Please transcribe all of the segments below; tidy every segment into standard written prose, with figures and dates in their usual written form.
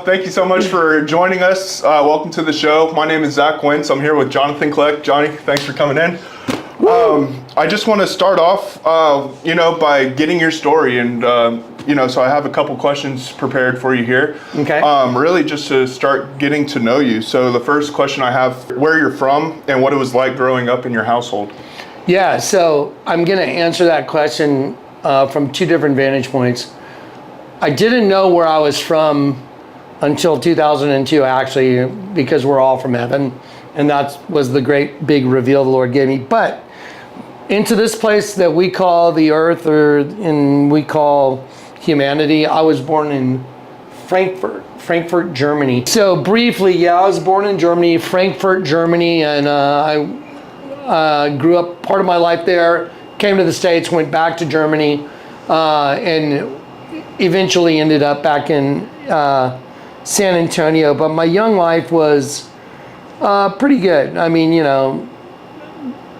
Thank you so much for joining us. Welcome to the show. My name is Zach Wentz. I'm here with Jonathan Kleck. Johnny, thanks for coming in. I just want to start off, by getting your story, and so I have a couple questions prepared for you here. Okay. Really, just to start getting to know you. So the first question I have: where you're from and what it was like growing up in your household. Yeah. So I'm going to answer that question from two different vantage points. I didn't know where I was from until 2002, actually, because we're all from heaven, and that was the great big reveal the Lord gave me. But into this place that we call the earth, we call humanity, I was born in Frankfurt, Germany. So briefly, I was born in Germany, Frankfurt, Germany, and I grew up part of my life there, came to the States, went back to Germany, and eventually ended up back in San Antonio. But my young life was pretty good. I mean,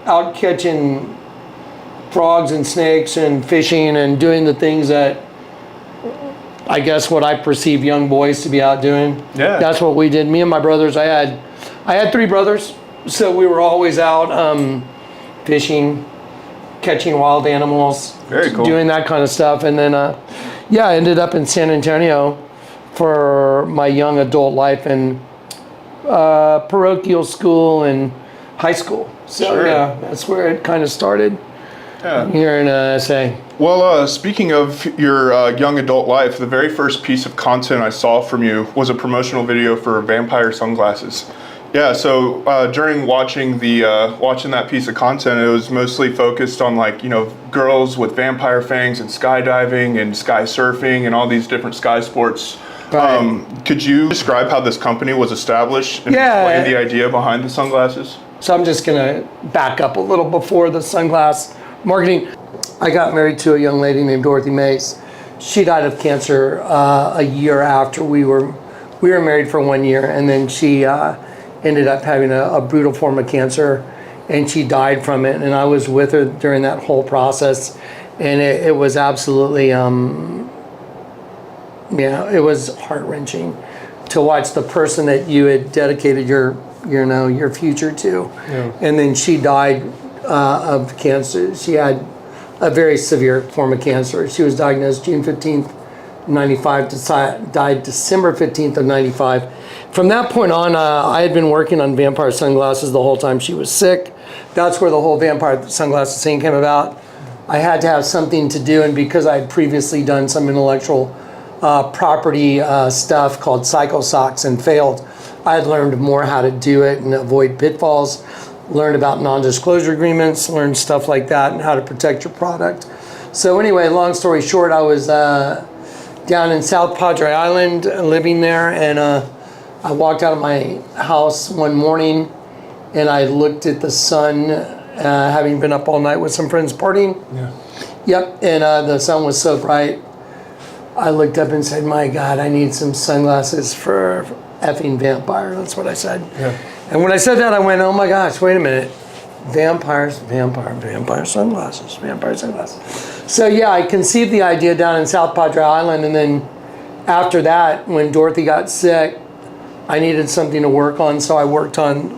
out catching frogs and snakes and fishing and doing the things that I guess what I perceive young boys to be out doing. Yeah. That's what we did. Me and my brothers, I had three brothers, so we were always out fishing, catching wild animals. Very cool. Doing that kind of stuff. And then I ended up in San Antonio for my young adult life in parochial school and high school. So Sure. yeah, that's where it kind of started. Yeah. Here in SA. Well, speaking of your young adult life, the very first piece of content I saw from you was a promotional video for Vampire sunglasses. Yeah, so during watching that piece of content, it was mostly focused on girls with vampire fangs and skydiving and sky surfing and all these different sky sports. Right. Could you describe how this company was established and explain the idea behind the sunglasses? So I'm just gonna back up a little before the sunglass marketing. I got married to a young lady named Dorothy Mace. She died of cancer a year after we were married for 1 year, and then she ended up having a brutal form of cancer, and she died from it. And I was with her during that whole process, and it was absolutely, it was heart-wrenching to watch the person that you had dedicated your future to, and then she died of cancer. She had a very severe form of cancer. She was diagnosed June 15th, 95, died December 15th of 95. From that point on, I had been working on vampire sunglasses the whole time she was sick. That's where the whole vampire sunglasses thing came about. I had to have something to do, and because I had previously done some intellectual property stuff called Psycho Socks and failed, I had learned more how to do it and avoid pitfalls, learned about non-disclosure agreements, learned stuff like that and how to protect your product. So anyway, long story short, I was down in South Padre Island living there, and I walked out of my house one morning and I looked at the sun, having been up all night with some friends partying. Yeah. Yep, and the sun was so bright. I looked up and said, my God, I need some sunglasses for effing vampire. That's what I said. Yeah. And when I said that, I went, oh my gosh, wait a minute. Vampire sunglasses. So yeah, I conceived the idea down in South Padre Island, and then after that, when Dorothy got sick, I needed something to work on, so I worked on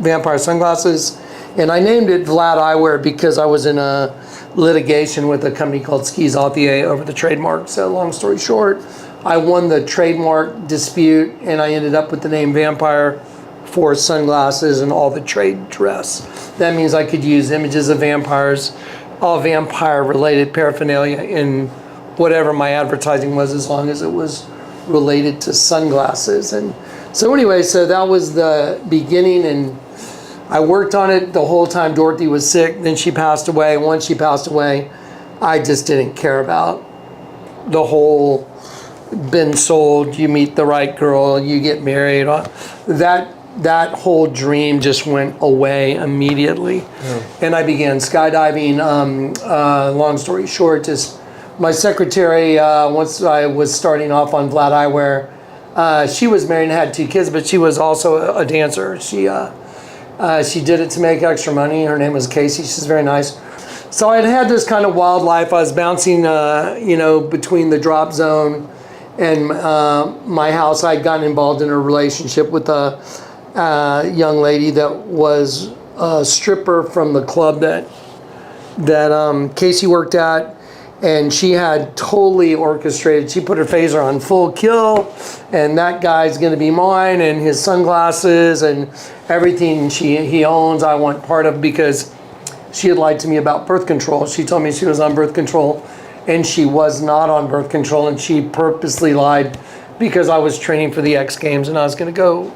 vampire sunglasses, and I named it Vlad Eyewear because I was in a litigation with a company called Skis Authier over the trademark. So long story short, I won the trademark dispute, and I ended up with the name Vampire for sunglasses and all the trade dress. That means I could use images of vampires, all vampire-related paraphernalia in whatever my advertising was, as long as it was related to sunglasses. And so anyway, so that was the beginning, and I worked on it the whole time Dorothy was sick. Then she passed away. Once she passed away, I just didn't care about the whole been sold, you meet the right girl, you get married. That whole dream just went away immediately. Yeah. And I began skydiving. Long story short, just my secretary, once I was starting off on Vlad Eyewear, she was married and had 2 kids, but she was also a dancer. She did it to make extra money. Her name was Casey. She's very nice. So I'd had this kind of wild life. I was bouncing, between the drop zone And my house, I'd gotten involved in a relationship with a young lady that was a stripper from the club that Casey worked at, and she had totally orchestrated. She put her phaser on full kill, and that guy's going to be mine, and his sunglasses and everything he owns, I want part of, because she had lied to me about birth control. She told me she was on birth control, and she was not on birth control, and she purposely lied because I was training for the X Games, and I was going to go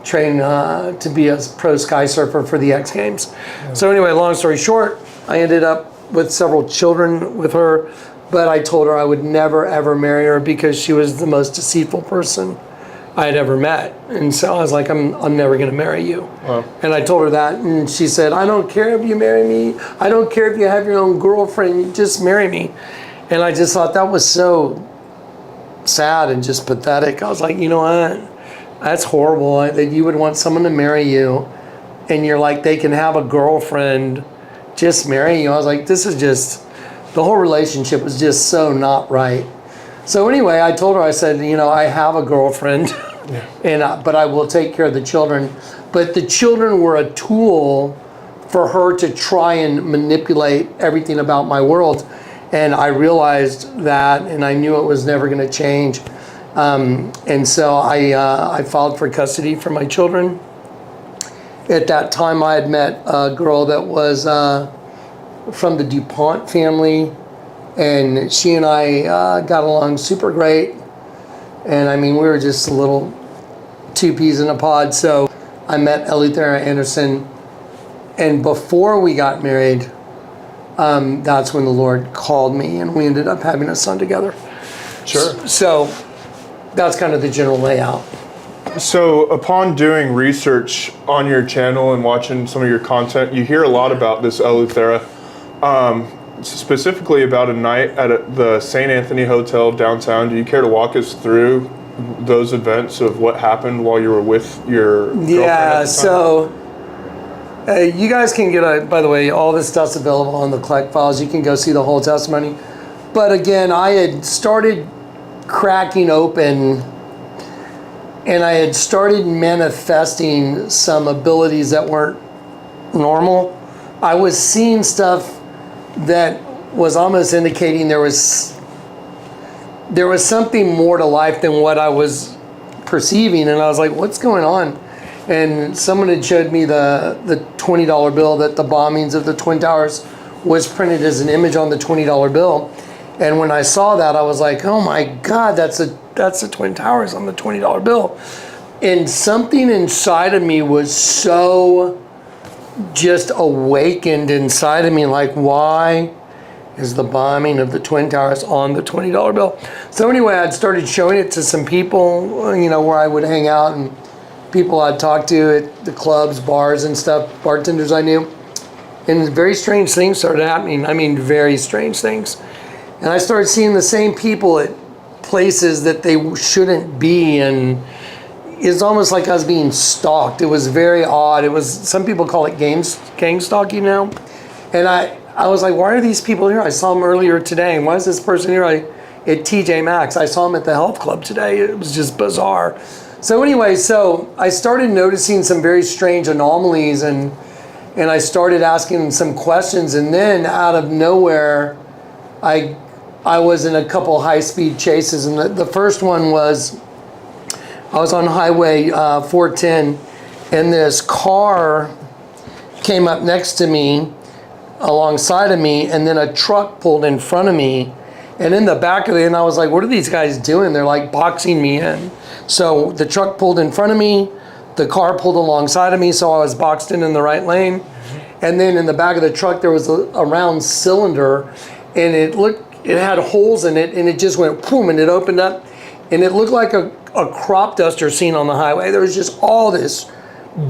train to be a pro sky surfer for the X Games. Yeah. So anyway, long story short, I ended up with several children with her, but I told her I would never ever marry her because she was the most deceitful person I had ever met. And so I was like, I'm never gonna marry you. Wow. And I told her that, and she said, I don't care if you marry me. I don't care if you have your own girlfriend, just marry me. And I just thought that was so sad and just pathetic. I was like, you know what? That's horrible that you would want someone to marry you and you're like, they can have a girlfriend, just marry you. I was like, this is just, the whole relationship was just so not right. So anyway, I told her, I said, you know, I have a girlfriend, but I will take care of the children. But the children were a tool for her to try and manipulate everything about my world. And I realized that, and I knew it was never going to change. And so I filed for custody for my children. At that time, I had met a girl that was from the DuPont family, and she and I got along super great. And I mean, we were just a little two peas in a pod. So I met Eleuthera Anderson, and before we got married, that's when the Lord called me, and we ended up having a son together. Sure. So that's kind of the general layout. So upon doing research on your channel and watching some of your content, you hear a lot about this Eleuthera, specifically about a night at the St. Anthony Hotel downtown. Do you care to walk us through those events of what happened while you were with your girlfriend at the time? So you guys can get, by the way, all this stuff's available on the Collect Files. You can go see the whole testimony. But again, I had started cracking open, and I had started manifesting some abilities that weren't normal. I was seeing stuff that was almost indicating there was something more to life than what I was perceiving, and I was like, what's going on? And someone had showed me the $20 bill, that the bombings of the Twin Towers was printed as an image on the $20 bill. And when I saw that, I was like, oh my God, that's the Twin Towers on the $20 bill. And something inside of me was so just awakened inside of me, like, why is the bombing of the Twin Towers on the $20 bill? So anyway, I'd started showing it to some people, you know, where I would hang out, and people I'd talk to at the clubs, bars and stuff, bartenders I knew. And very strange things started happening. I mean, very strange things. And I started seeing the same people at places that they shouldn't be, and it's almost like I was being stalked. It was very odd. It was, some people call it gang stalking now. And I was like, why are these people here? I saw them earlier today, and why is this person here at TJ Maxx? I saw them at the health club today. It was just bizarre. So anyway, so I started noticing some very strange anomalies, and I started asking some questions, and then out of nowhere, I was in a couple high-speed chases, and the first one was, I was on Highway 410, and this car came up next to me, alongside of me, and then a truck pulled in front of me, and in the back of it, and I was like, what are these guys doing? They're like boxing me in. So the truck pulled in front of me, the car pulled alongside of me, so I was boxed in the right lane, and then in the back of the truck, there was a round cylinder, and it had holes in it, and it just went boom, and it opened up, and it looked like a crop duster scene on the highway. There was just all this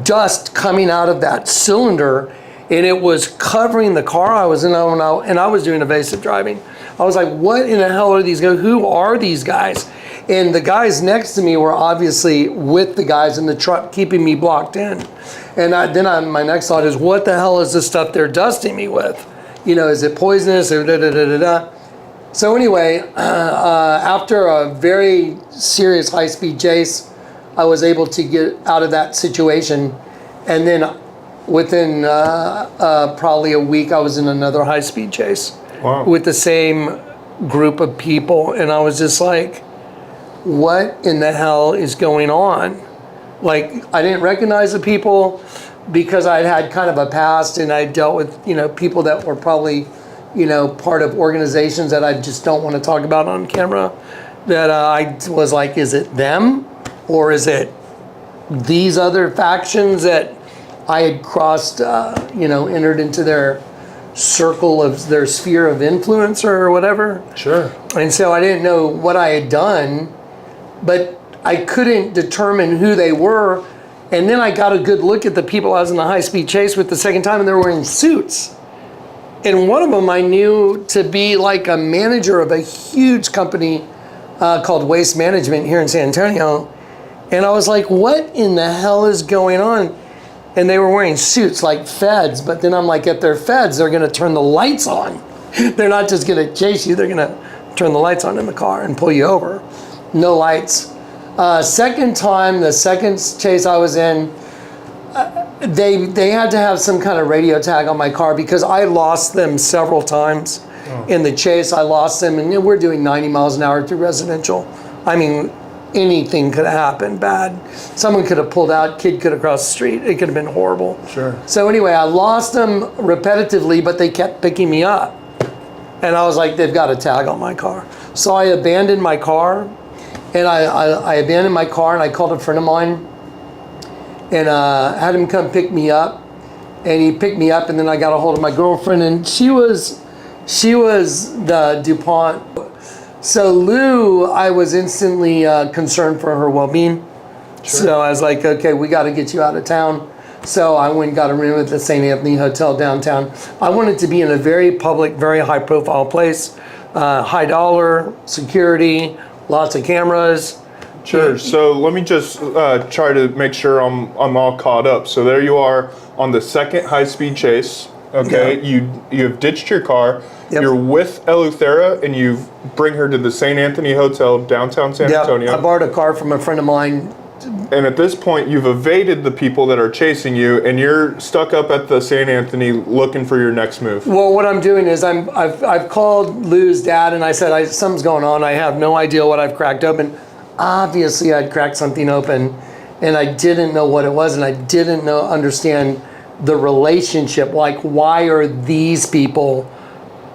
dust coming out of that cylinder, and it was covering the car I was in, and I was doing evasive driving. I was like, what in the hell are these guys? Who are these guys? And the guys next to me were obviously with the guys in the truck, keeping me blocked in. And my next thought is, what the hell is this stuff they're dusting me with? You know, is it poisonous or da-da-da-da-da? So anyway, after a very serious high-speed chase, I was able to get out of that situation. And then within probably a week, I was in another high-speed chase with the same group of people. And I was just like, what in the hell is going on? Like, I didn't recognize the people because I'd had kind of a past and I dealt with, people that were probably, part of organizations that I just don't want to talk about on camera. That I was like, is it them or is it these other factions that I had crossed, entered into their circle of their sphere of influence or whatever? Sure. And so I didn't know what I had done, but I couldn't determine who they were. And then I got a good look at the people I was in the high-speed chase with the second time, and they were wearing suits. And one of them I knew to be like a manager of a huge company called Waste Management here in San Antonio. And I was like, what in the hell is going on? And they were wearing suits like feds, but then I'm like, if they're feds, they're gonna turn the lights on. They're not just gonna chase you, they're gonna turn the lights on in the car and pull you over. No lights. Second time, the second chase I was in, they had to have some kind of radio tag on my car because I lost them several times in the chase. I lost them, and we're doing 90 miles an hour through residential. I mean, anything could have happened bad. Someone could have pulled out, kid could have crossed the street. It could have been horrible. Sure. So anyway, I lost them repetitively, but they kept picking me up. And I was like, they've got a tag on my car. So I abandoned my car. And I abandoned my car and I called a friend of mine and had him come pick me up. And he picked me up and then I got a hold of my girlfriend and she was the DuPont. So Lou, I was instantly concerned for her well-being. Sure. So I was like, okay, we got to get you out of town. So I went and got a room at the St. Anthony Hotel downtown. I wanted to be in a very public, very high-profile place, high dollar, security, lots of cameras. Sure. So let me just try to make sure I'm all caught up. So there you are on the second high-speed chase. Okay. Yep. You have ditched your car. Yep. You're with Eleuthera and you bring her to the St. Anthony Hotel downtown San Antonio. I borrowed a car from a friend of mine. And at this point, you've evaded the people that are chasing you, and you're stuck up at the St. Anthony looking for your next move. Well, what I'm doing is I've called Lou's dad, and I said, something's going on. I have no idea what I've cracked open. Obviously, I'd cracked something open, and I didn't know what it was, and I didn't understand the relationship. Like, why are these people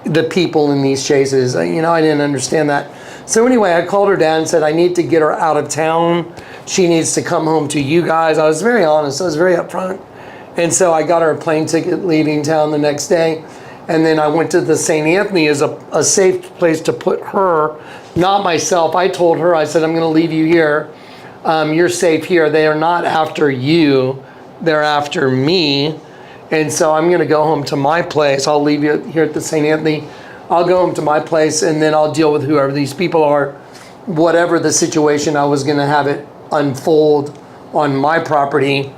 the people in these chases? I didn't understand that. So anyway, I called her dad and said, I need to get her out of town. She needs to come home to you guys. I was very honest. I was very upfront. And so I got her a plane ticket leaving town the next day. And then I went to the St. Anthony as a safe place to put her, not myself. I told her, I said, I'm going to leave you here. You're safe here. They are not after you. They're after me. And so I'm going to go home to my place. I'll leave you here at the St. Anthony. I'll go home to my place and then I'll deal with whoever these people are. Whatever the situation, I was going to have it unfold on my property.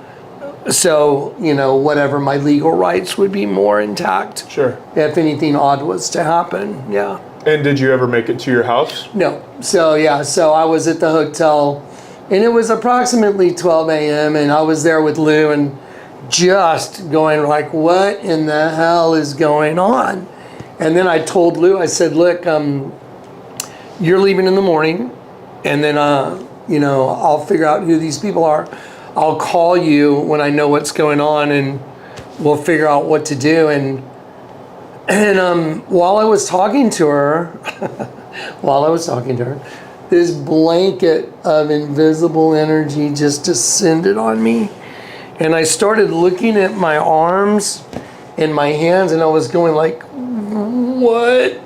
So, whatever my legal rights would be more intact. Sure. If anything odd was to happen, yeah. And did you ever make it to your house? No. So I was at the hotel and it was approximately 12 a.m. and I was there with Lou and just going like, what in the hell is going on? And then I told Lou, I said, look, you're leaving in the morning and then, I'll figure out who these people are. I'll call you when I know what's going on and we'll figure out what to do. And while I was talking to her, this blanket of invisible energy just descended on me. And I started looking at my arms and my hands and I was going like, what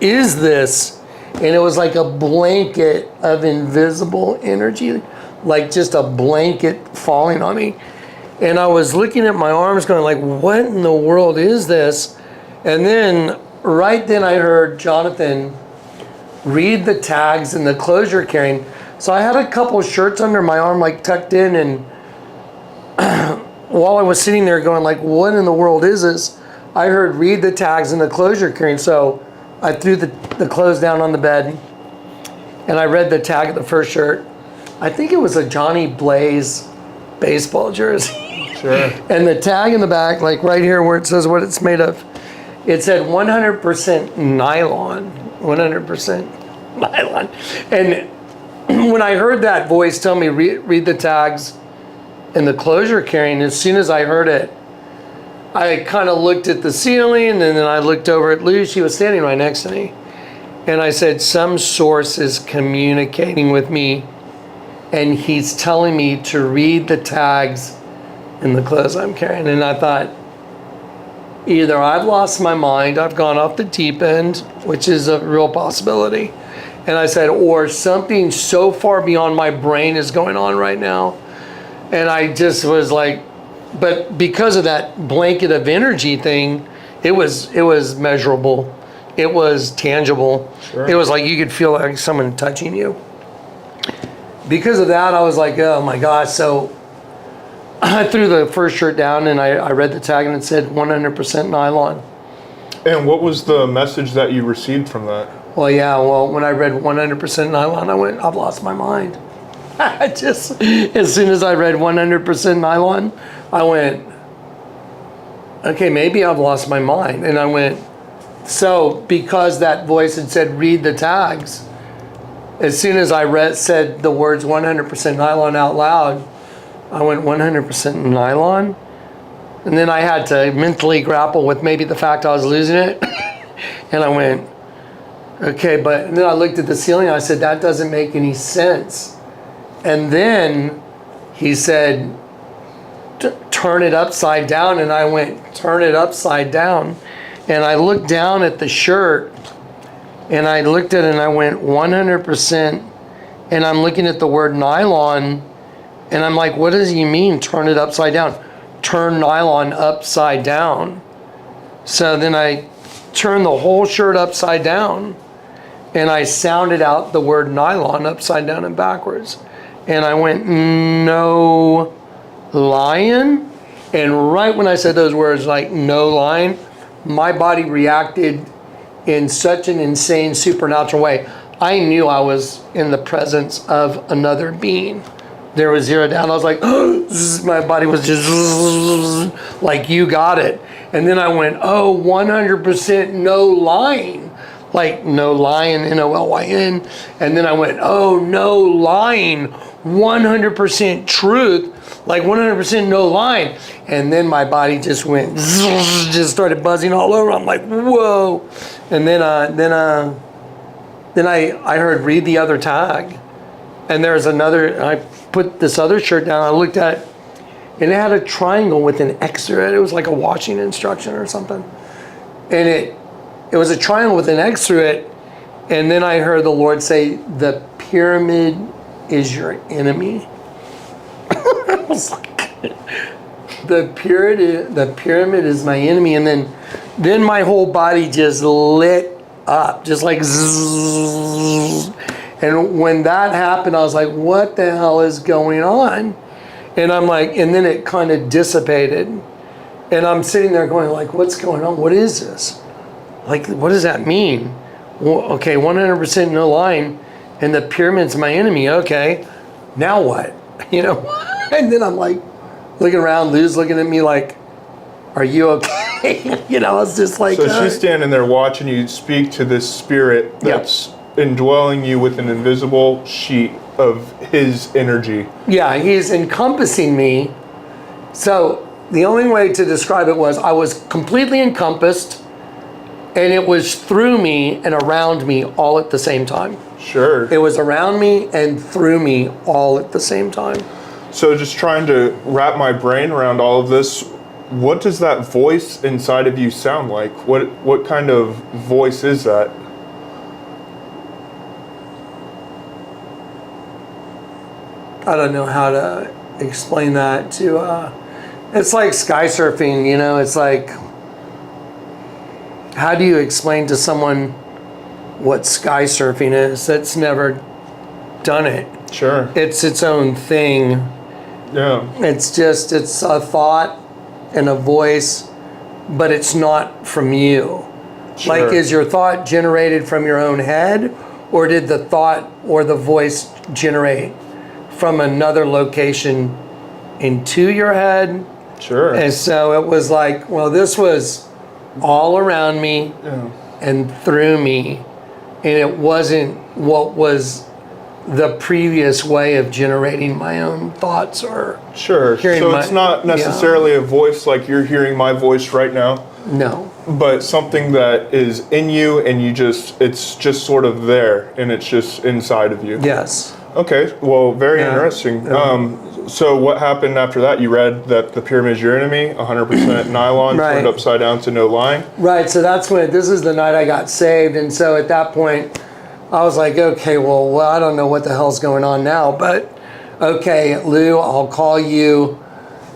is this? And it was like a blanket of invisible energy, like just a blanket falling on me. And I was looking at my arms going like, what in the world is this? And then right then I heard Jonathan read the tags and the clothes you're carrying. So I had a couple of shirts under my arm like tucked in, and while I was sitting there going like, what in the world is this? I heard read the tags and the clothes you're carrying. So I threw the clothes down on the bed, and I read the tag of the first shirt. I think it was a Johnny Blaze baseball jersey. Sure. And the tag in the back, like right here where it says what it's made of, it said 100% nylon. 100% nylon. And when I heard that voice tell me, read the tags and the clothes you're carrying, as soon as I heard it, I kind of looked at the ceiling, and then I looked over at Lou. She was standing right next to me. And I said, some source is communicating with me, and he's telling me to read the tags in the clothes I'm carrying. And I thought, either I've lost my mind, I've gone off the deep end, which is a real possibility. And I said, or something so far beyond my brain is going on right now. And I just was like, but because of that blanket of energy thing, it was measurable. It was tangible. Sure. It was like you could feel like someone touching you. Because of that, I was like, oh my gosh. So I threw the first shirt down, and I read the tag, and it said 100% nylon. And what was the message that you received from that? Well, yeah, when I read 100% nylon, I went, I've lost my mind. I just, as soon as I read 100% nylon, I went, okay, maybe I've lost my mind. And I went, so because that voice had said, read the tags, as soon as I said the words 100% nylon out loud, I went 100% nylon. And then I had to mentally grapple with maybe the fact I was losing it. And I went, okay, and then I looked at the ceiling, and I said, that doesn't make any sense. And then he said, turn it upside down. And I went, turn it upside down. And I looked down at the shirt, and I looked at it, and I went 100%. And I'm looking at the word nylon, and I'm like, what does he mean, turn it upside down? Turn nylon upside down. So then I turned the whole shirt upside down, and I sounded out the word nylon upside down and backwards. And I went, no lion. And right when I said those words, like no lion, my body reacted in such an insane supernatural way. I knew I was in the presence of another being. There was zero doubt. I was like, my body was just like, you got it. And then I went, 100% no lying. Like no lion, N-O-L-Y-N. And then I went, oh, no lying, 100% truth, like 100% no lying. And then my body just went, just started buzzing all over. I'm like, whoa. And then I heard read the other tag. And there's another, I put this other shirt down, I looked at it, and it had a triangle with an X through it. It was like a washing instruction or something. And it was a triangle with an X through it. And then I heard the Lord say, the pyramid is your enemy. I was like, the pyramid is my enemy. And then my whole body just lit up, just like zzz. And when that happened, I was like, what the hell is going on? And I'm like, and then it kind of dissipated. And I'm sitting there going like, what's going on? What is this? Like, what does that mean? Well, okay, 100% no lying, and the pyramid's my enemy. Okay, now what? You know? And then I'm like, looking around, Lou's looking at me like, are you okay? You know, I was just like. So she's standing there watching you speak to this spirit that's indwelling you with an invisible sheet of his energy. Yeah, he's encompassing me. So the only way to describe it was I was completely encompassed, and it was through me and around me all at the same time. Sure. It was around me and through me all at the same time. So just trying to wrap my brain around all of this, what does that voice inside of you sound like? What kind of voice is that? I don't know how to explain that to, it's like sky surfing, you know, it's like, how do you explain to someone what sky surfing is that's never done it? Sure. It's its own thing. Yeah. It's a thought and a voice, but it's not from you. Like, Sure. is your thought generated from your own head, or did the thought or the voice generate from another location into your head? Sure. And so it was like, well, this was all around me and through me, and it wasn't what was the previous way of generating my own thoughts or Sure. hearing So my- it's not necessarily a voice like you're hearing my voice right now, no. but something that is in you and it's just sort of there and it's just inside of you. Yes. Okay. Well, very Yeah. interesting. Yeah. So what happened after that? You read that the pyramid's your enemy, 100% nylon, Right. turned upside down to no line. Right. So that's when, this is the night I got saved. And so at that point, I was like, okay, well, I don't know what the hell's going on now, but okay, Lou, I'll call you.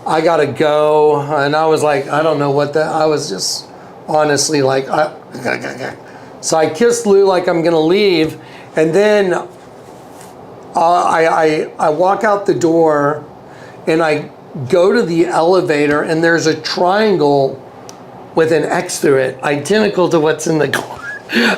I gotta go. And I was like, I don't know I was just honestly like, so I kissed Lou like I'm gonna leave. And then I walk out the door and I go to the elevator, and there's a triangle with an X through it, identical to what's in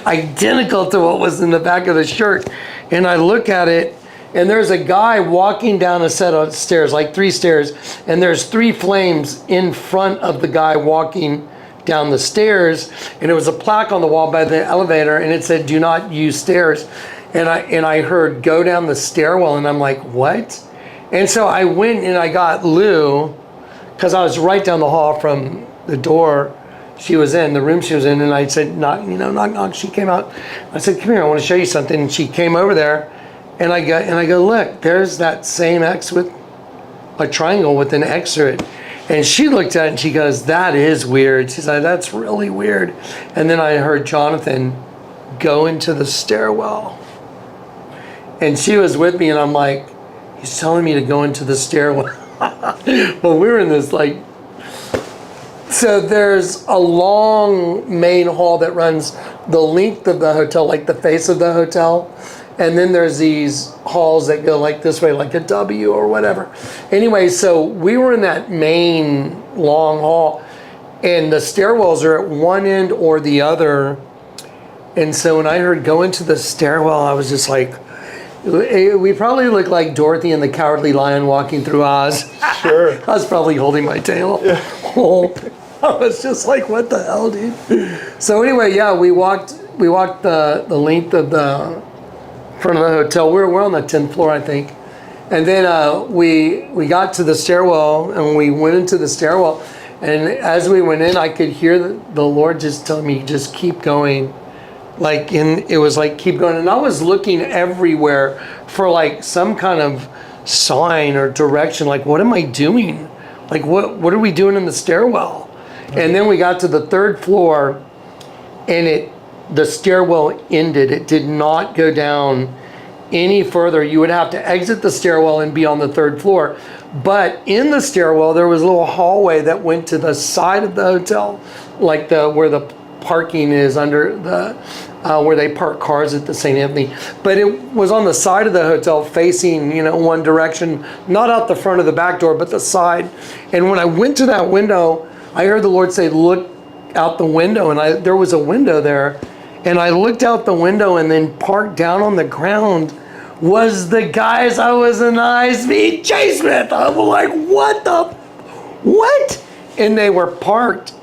identical to what was in the back of the shirt. And I look at it, and there's a guy walking down a set of stairs, like 3 stairs, and there's 3 flames in front of the guy walking down the stairs, and it was a plaque on the wall by the elevator, and it said, "Do not use stairs." And I heard, "Go down the stairwell," and I'm like, "What?" And so I went and I got Lou, because I was right down the hall from the door she was in, the room she was in, and I said, knock, knock. She came out. I said, "Come here, I want to show you something." And she came over there, and I go, "Look, there's that same X with a triangle with an X through it." And she looked at it and she goes, "That is weird." She said, "That's really weird." And then I heard Jonathan go into the stairwell. And she was with me, and I'm like, he's telling me to go into the stairwell. Well, we were in this like, so there's a long main hall that runs the length of the hotel, like the face of the hotel. And then there's these halls that go like this way, like a W or whatever. Anyway, so we were in that main long hall, and the stairwells are at one end or the other. And so when I heard go into the stairwell, I was just like, we probably look like Dorothy and the Cowardly Lion walking through Oz. Sure. I was probably holding my tail. I was just like, what the hell, dude? So anyway, yeah, we walked the length of the front of the hotel. We're on the 10th floor, I think. And then we got to the stairwell, and we went into the stairwell. And as we went in, I could hear the Lord just telling me, just keep going. It was like, keep going. And I was looking everywhere for like some kind of sign or direction. Like, what am I doing? Like, what are we doing in the stairwell? And then we got to the 3rd floor, and the stairwell ended. It did not go down any further. You would have to exit the stairwell and be on the 3rd floor. But in the stairwell, there was a little hallway that went to the side of the hotel, like where the parking is under the where they park cars at the St. Anthony. But it was on the side of the hotel facing, one direction, not out the front of the back door, but the side. And when I went to that window, I heard the Lord say, "Look out the window." And there was a window there. And I looked out the window, and then parked down on the ground was the guys I was in ISB chase with. I'm like, what? And they were parked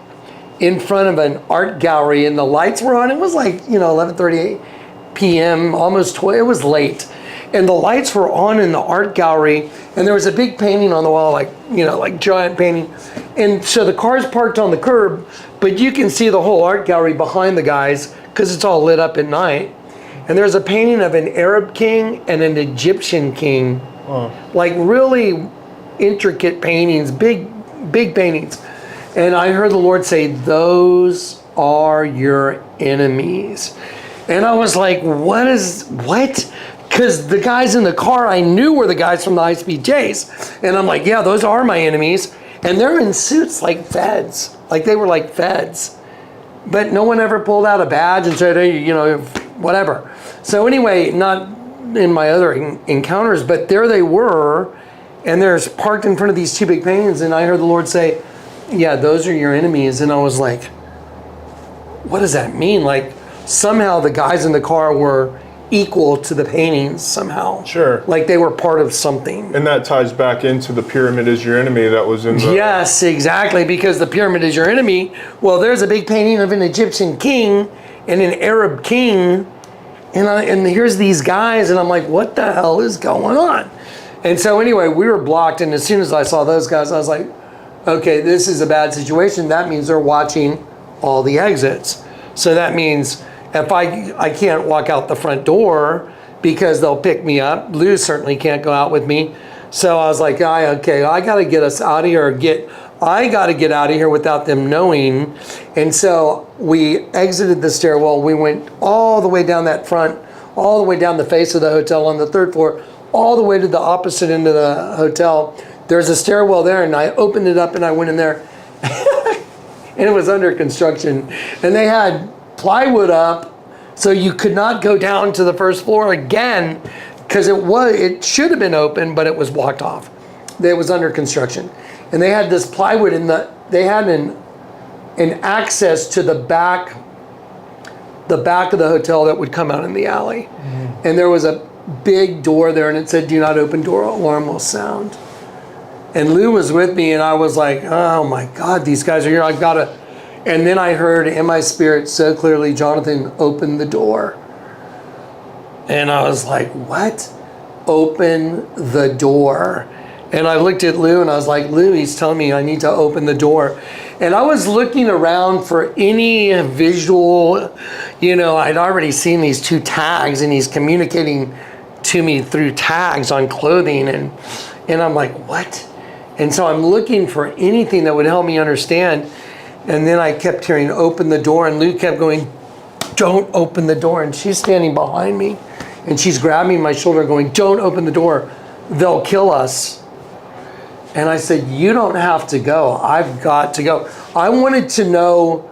in front of an art gallery, and the lights were on. It was like, 11:38 p.m., almost 12. It was late. And the lights were on in the art gallery, and there was a big painting on the wall, like giant painting. And so the car's parked on the curb, but you can see the whole art gallery behind the guys because it's all lit up at night. And there's a painting of an Arab king and an Egyptian king. Like really intricate paintings, big paintings. And I heard the Lord say, "Those are your enemies." And I was like, what? Because the guys in the car I knew were the guys from the high-speed chase. And I'm like, yeah, those are my enemies. And they're in suits like feds. Like they were like feds. But no one ever pulled out a badge and said, "Hey, whatever." So anyway, not in my other encounters, but there they were. And they're parked in front of these 2 big paintings. And I heard the Lord say, "Yeah, those are your enemies." And I was like, what does that mean? Like, somehow the guys in the car were equal to the paintings somehow. Sure. Like they were part of something. And that ties back into the pyramid is your enemy that was in the... Yes, exactly, because the pyramid is your enemy. Well, there's a big painting of an Egyptian king and an Arab king, and here's these guys, and I'm like, what the hell is going on? And so anyway, we were blocked, and as soon as I saw those guys, I was like, okay, this is a bad situation. That means they're watching all the exits. So that means if I can't walk out the front door because they'll pick me up. Lou certainly can't go out with me. So I was like, okay, I got to get us out of here. I got to get out of here without them knowing. And so we exited the stairwell. We went all the way down that front, all the way down the face of the hotel on the 3rd floor, all the way to the opposite end of the hotel. There's a stairwell there, and I opened it up and I went in there. And it was under construction. And they had plywood up, so you could not go down to the 1st floor again, because it should have been open, but it was blocked off. It was under construction. And they had this plywood they had an access to the back of the hotel that would come out in the alley. Mm-hmm. And there was a big door there, and it said, "Do not open, door alarm will sound." And Lou was with me, and I was like, oh my God, these guys are here, I've gotta. And then I heard in my spirit so clearly, "Jonathan, open the door." And I was like, what? Open the door. And I looked at Lou and I was like, Lou, he's telling me I need to open the door. And I was looking around for any visual, I'd already seen these 2 tags, and he's communicating to me through tags on clothing. And I'm like, what? And so I'm looking for anything that would help me understand. And then I kept hearing, "Open the door." And Lou kept going, "Don't open the door." And she's standing behind me, and she's grabbing my shoulder going, "Don't open the door. They'll kill us." And I said, "You don't have to go. I've got to go." I wanted to know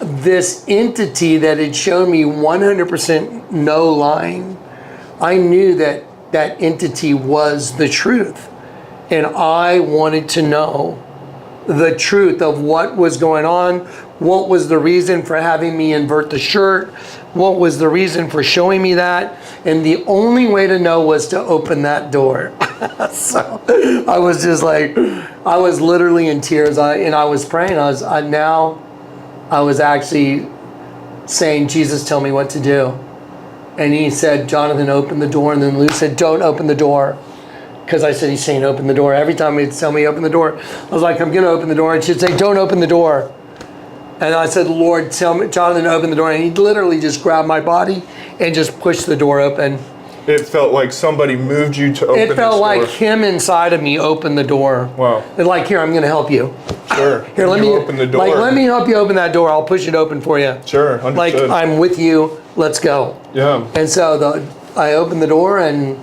this entity that had shown me 100% no lying. I knew that that entity was the truth. And I wanted to know the truth of what was going on. What was the reason for having me invert the shirt? What was the reason for showing me that? And the only way to know was to open that door. So I was just like, I was literally in tears. I was praying. I was actually saying, "Jesus, tell me what to do." And he said, "Jonathan, open the door." And then Lou said, "Don't open the door." Because I said, he's saying, "Open the door." Every time he'd tell me, "Open the door," I was like, "I'm going to open the door." And she'd say, "Don't open the door." And I said, "Lord, tell me, Jonathan, open the door." And he literally just grabbed my body and just pushed the door open. It felt like somebody moved you to open this door. It felt like him inside of me opened the door. Wow. And like, "Here, I'm going to help you." Sure. Here, let me open the door. Like, let me help you open that door. I'll push it open for you. Sure, understood. Like, I'm with you. Let's go. Yeah. And so I opened the door, and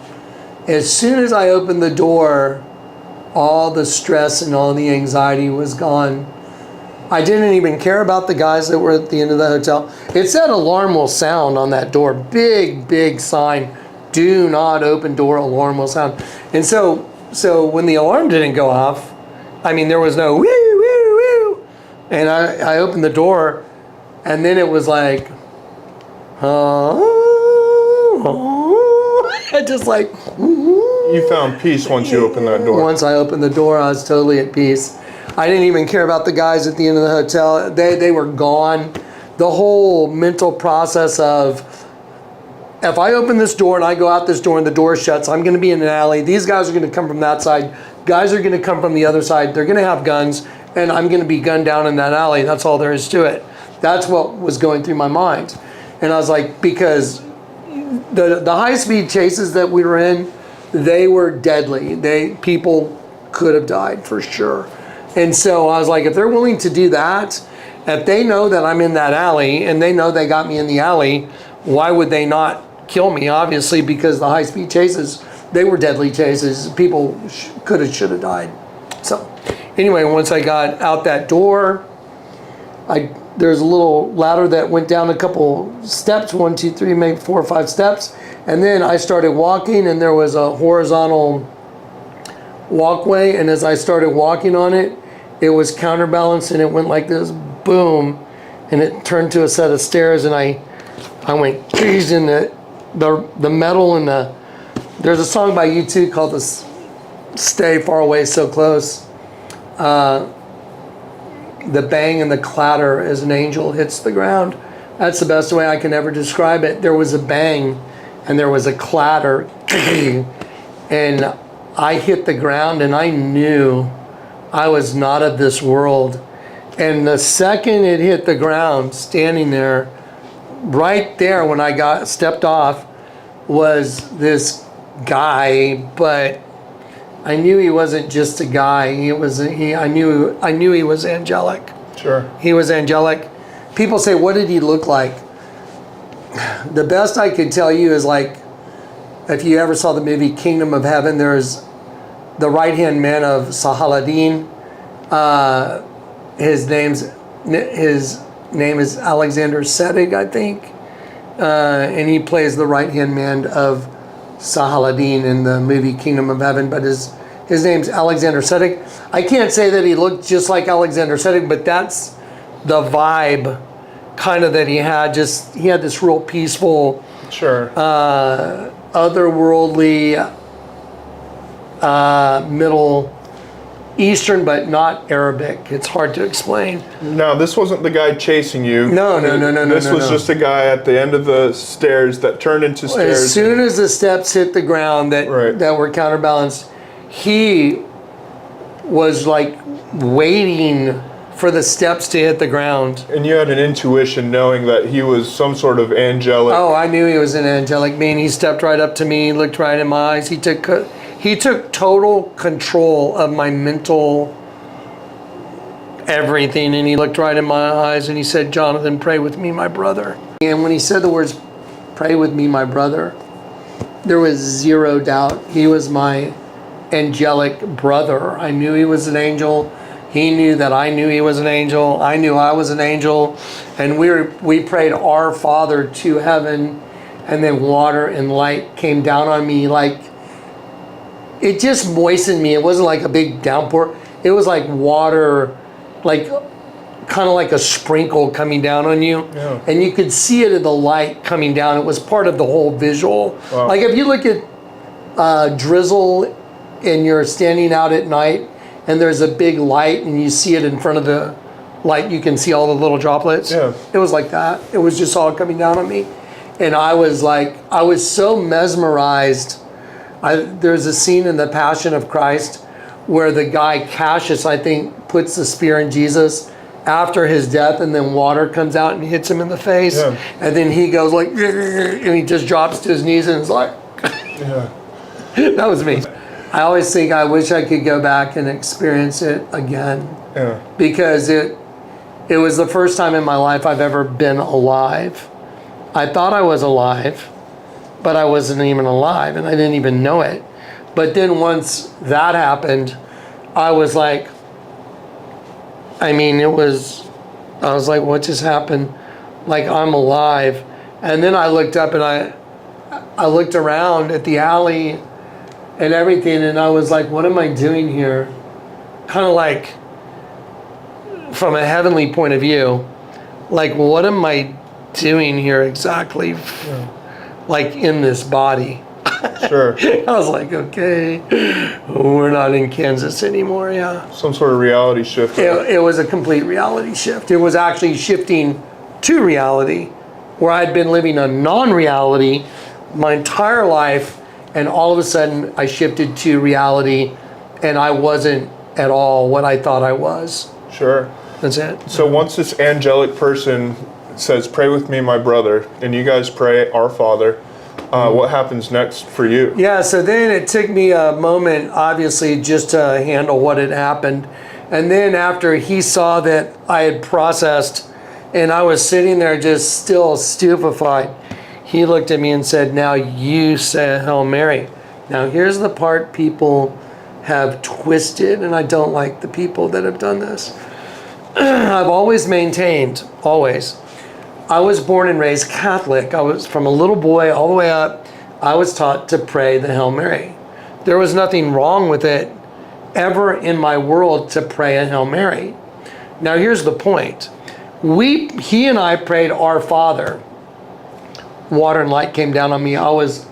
as soon as I opened the door, all the stress and all the anxiety was gone. I didn't even care about the guys that were at the end of the hotel. It said "alarm will sound" on that door. Big, big sign. "Do not open door, alarm will sound." And so when the alarm didn't go off, there was no woo, woo, woo. And I opened the door, and then it was like, just like, You found peace once you opened that door. Once I opened the door, I was totally at peace. I didn't even care about the guys at the end of the hotel. They were gone. The whole mental process of, if I open this door and I go out this door and the door shuts, I'm going to be in an alley. These guys are going to come from that side. Guys are going to come from the other side. They're going to have guns, and I'm going to be gunned down in that alley. That's all there is to it. That's what was going through my mind. And I was like, because the high-speed chases that we were in, they were deadly. People could have died for sure. And so I was like, if they're willing to do that, if they know that I'm in that alley and they know they got me in the alley, why would they not kill me? Obviously, because the high-speed chases, they were deadly chases. People should have died. So anyway, once I got out that door, there's a little ladder that went down a couple steps, 1, 2, 3, maybe 4 or 5 steps. And then I started walking, and there was a horizontal walkway. And as I started walking on it, it was counterbalanced, and it went like this, boom. and it turned to a set of stairs, and I went geez in the metal and there's a song by U2 called this Stay Far Away So Close. The bang and the clatter as an angel hits the ground. That's the best way I can ever describe it. There was a bang and there was a clatter and I hit the ground and I knew I was not of this world. And the second it hit the ground, standing there, right there when I stepped off, was this guy, but I knew he wasn't just a guy. I knew he was angelic. Sure. He was angelic. People say, what did he look like? The best I could tell you is like, if you ever saw the movie Kingdom of Heaven, there's the right-hand man of Sahaladin. His name is Alexander Sedig, I think. And he plays the right-hand man of Sahaladin in the movie Kingdom of Heaven, but his name's Alexander Sedig. I can't say that he looked just like Alexander Sedig, but that's the vibe kind of that he had. Just, he had this real peaceful, Sure. otherworldly, Middle Eastern, but not Arabic. It's hard to explain. Now, this wasn't the guy chasing you. No. This was just a guy at the end of the stairs that turned into stairs. As soon as the steps hit the ground that were counterbalanced, he was like waiting for the steps to hit the ground. And you had an intuition knowing that he was some sort of angelic. Oh, I knew he was an angelic being. He stepped right up to me, looked right in my eyes. He took total control of my mental everything, and he looked right in my eyes and he said, "Jonathan, pray with me, my brother." And when he said the words, "Pray with me, my brother," there was zero doubt. He was my angelic brother. I knew he was an angel. He knew that I knew he was an angel. I knew I was an angel. And we prayed Our Father to heaven, and then water and light came down on me. Like, it just moistened me. It wasn't like a big downpour. It was like water, like kind of like a sprinkle coming down on you. Yeah. And you could see it in the light coming down. It was part of the whole visual. Wow. Like if you look at drizzle and you're standing out at night and there's a big light and you see it in front of the light, you can see all the little droplets. Yeah. It was like that. It was just all coming down on me. And I was so mesmerized. There's a scene in the Passion of Christ where the guy Cassius, I think, puts the spear in Jesus after his death, and then water comes out and hits him in the face. Yeah. And then he goes like, and he just drops to his knees and is like, Yeah. that was me. I always think I wish I could go back and experience it again, Yeah. because it was the first time in my life I've ever been alive. I thought I was alive, but I wasn't even alive, and I didn't even know it. But then once that happened, I was like, I was like, what just happened? Like, I'm alive. And then I looked up and I looked around at the alley and everything, and I was like, what am I doing here? Kind of like, from a heavenly point of view, like, what am I doing here exactly? Yeah. Like, in this body. Sure. I was like, okay, we're not in Kansas anymore, yeah. Some sort of reality shift. It was a complete reality shift. It was actually shifting to reality, where I'd been living a non-reality my entire life, and all of a sudden I shifted to reality, and I wasn't at all what I thought I was. Sure. That's it. So once this angelic person says, "Pray with me, my brother," and you guys pray Our Father, what happens next for you? Yeah, so then it took me a moment, obviously, just to handle what had happened. And then after he saw that I had processed and I was sitting there just still stupefied, he looked at me and said, "Now you say Hail Mary." Now here's the part people have twisted, and I don't like the people that have done this. I've always maintained, always, I was born and raised Catholic. I was, from a little boy all the way up, I was taught to pray the Hail Mary. There was nothing wrong with it ever in my world to pray a Hail Mary. Now here's the point. he and I prayed Our Father. Water and light came down on me. I was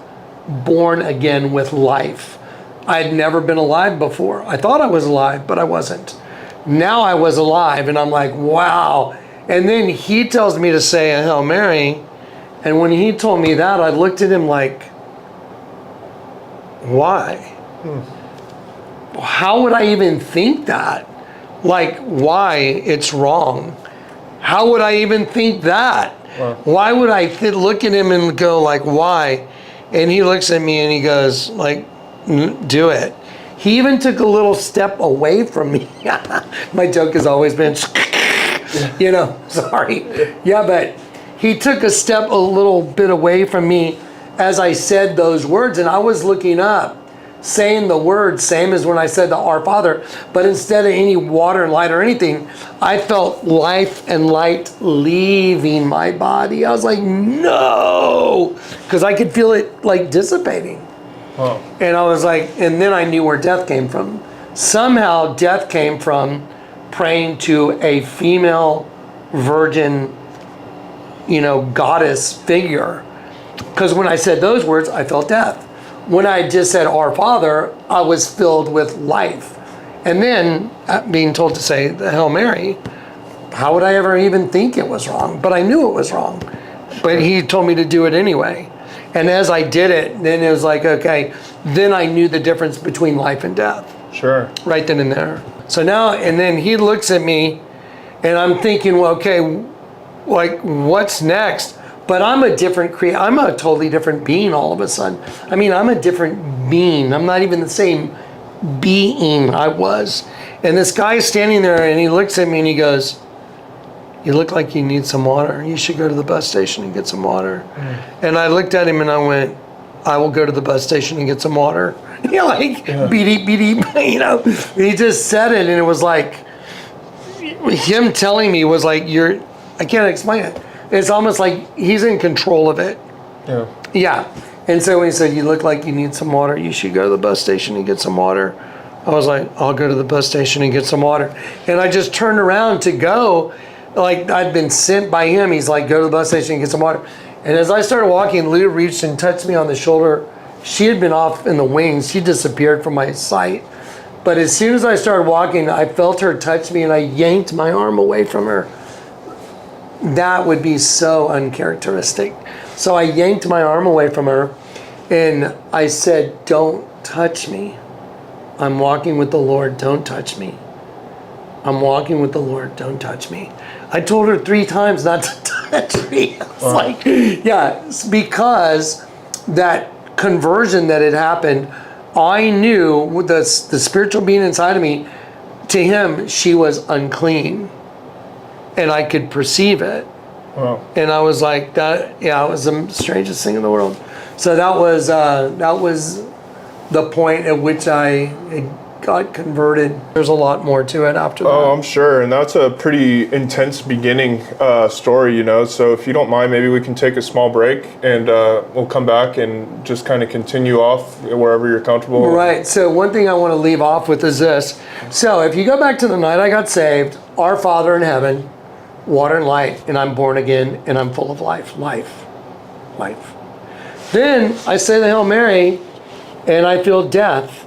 born again with life. I had never been alive before. I thought I was alive, but I wasn't. Now I was alive, and I'm like, wow. And then he tells me to say a Hail Mary. And when he told me that, I looked at him like, why? How would I even think that? Like, why? It's wrong. How would I even think that? Wow. Why would I look at him and go like, why? And he looks at me and he goes like, do it. He even took a little step away from me. My joke has always been, you know, sorry. Yeah, but he took a step a little bit away from me as I said those words, and I was looking up, saying the words, same as when I said the Our Father, but instead of any water and light or anything, I felt life and light leaving my body. I was like, no, because I could feel it like dissipating. Wow. And I was like, and then I knew where death came from. Somehow death came from praying to a female virgin, you know, goddess figure. Because when I said those words, I felt death. When I just said Our Father, I was filled with life. And then being told to say the Hail Mary, how would I ever even think it was wrong? But I knew it was wrong. But he told me to do it anyway. And as I did it, then it was like, okay, then I knew the difference between life and death. Sure. Right then and there. So now, and then he looks at me and I'm thinking, well, okay, like what's next? But I'm a different I'm a totally different being all of a sudden. I mean, I'm a different being. I'm not even the same being I was. And this guy is standing there and he looks at me and he goes, you look like you need some water. You should go to the bus station and get some water. And I looked at him and I went, I will go to the bus station and get some water. You know, like, beep, beep, you know. He just said it and it was like, him telling me was like, I can't explain it. It's almost like he's in control of it. Yeah. Yeah. And so when he said, you look like you need some water, you should go to the bus station and get some water. I was like, I'll go to the bus station and get some water. And I just turned around to go, like I'd been sent by him. He's like, go to the bus station and get some water. And as I started walking, Lou reached and touched me on the shoulder. She had been off in the wings. She disappeared from my sight. But as soon as I started walking, I felt her touch me and I yanked my arm away from her. That would be so uncharacteristic. So I yanked my arm away from her and I said, don't touch me. I'm walking with the Lord, don't touch me. I'm walking with the Lord, don't touch me. I told her 3 times not to touch me. I was like, yeah, it's because that conversion that had happened, I knew with the spiritual being inside of me, to him, she was unclean. And I could perceive it. Wow. And I was like, that, yeah, it was the strangest thing in the world. So that was the point at which I got converted. There's a lot more to it after that. Oh, I'm sure. And that's a pretty intense beginning story, you know. So if you don't mind, maybe we can take a small break and we'll come back and just kind of continue off wherever you're comfortable. Right. So one thing I want to leave off with is this. So if you go back to the night I got saved, Our Father in heaven, water and light, and I'm born again and I'm full of life. Then I say the Hail Mary and I feel death.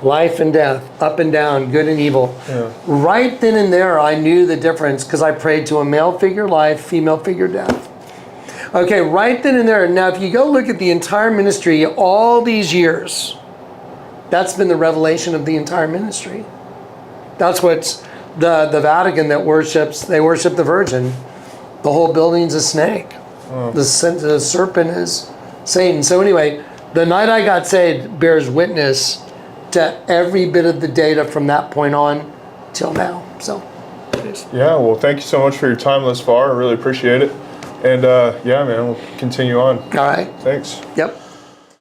Life and death, up and down, good and evil. Yeah. Right then and there, I knew the difference because I prayed to a male figure life, female figure death. Okay, right then and there. Now, if you go look at the entire ministry, all these years, that's been the revelation of the entire ministry. That's what's the Vatican that worships, they worship the Virgin. The whole building's a snake. Oh. The serpent is Satan. So anyway, the night I got saved bears witness to every bit of the data from that point on till now. So, Yeah, well, thank you so much for your time thus far. I really appreciate it. And yeah, man, we'll continue on. all right. Thanks. Yep.